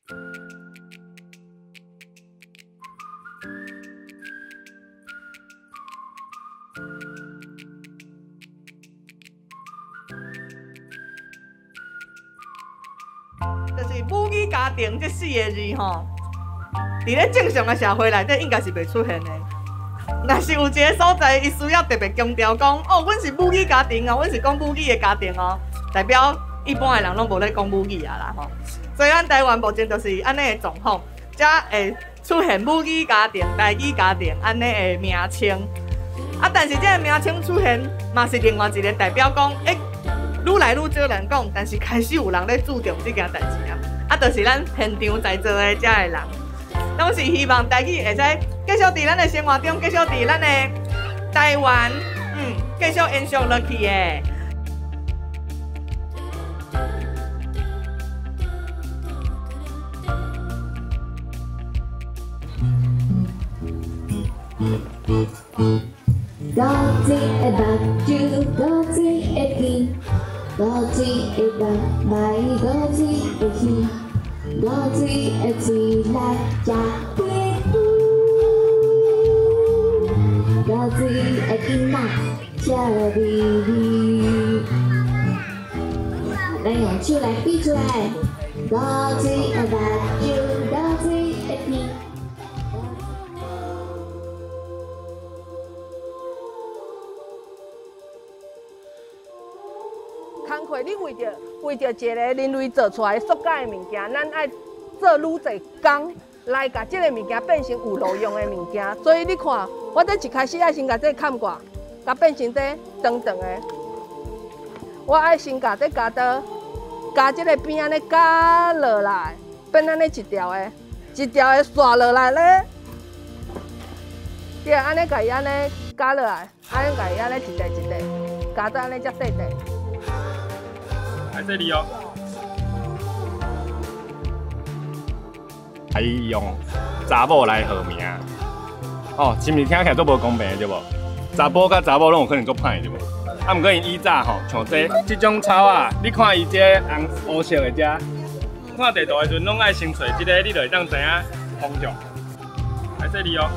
就是母语家庭这4个字吼，伫咧正常的社会内底应该是袂出现的。若是有一个所在，伊需要特别强调讲，哦，阮是母语家庭哦，阮是讲母语的家庭哦，代表一般的人拢无咧讲母语啊啦吼。所以咱台湾目前就是安尼的状况，才会出现母语家庭、台语家庭安尼的名称。啊，但是这个名称出现，嘛是另外一个代表讲，愈来愈少人讲，但是开始有人咧注重这件代志啊。啊，就是咱现场在座的遮个人，拢是希望台语会使继续伫咱的生活中，继续伫咱的台湾，继续延续落去的。高鐵的白鳥，高鐵的天，高鐵的白米，高鐵的魚，高鐵的自來也別烏，高鐵的囡仔笑微微，咱用手來比出來，高鐵的白鳥，高鐵的天。工课，你为着一个人类做出来塑胶的物件，咱爱做愈侪工来甲这个物件变成有路用的物件。所以你看，我这一开始爱先甲这砍挂，甲变成这长长的。我爱先甲这夹刀，夹这个边安尼夹落来，变安尼一条的刷落来咧。对，安尼甲伊安尼夹落来，安尼甲伊安尼一块一块，夹到安尼才细块。来这里哦。伊用查某来号名，哦，是毋是听起来都无公平对无？查甫甲查某拢有可能做歹对无？啊，毋过因以早吼，像这种草啊，你看伊这红乌色的遮，看地图的时阵，拢爱先找这个，你就会当知影方向。来这里哦。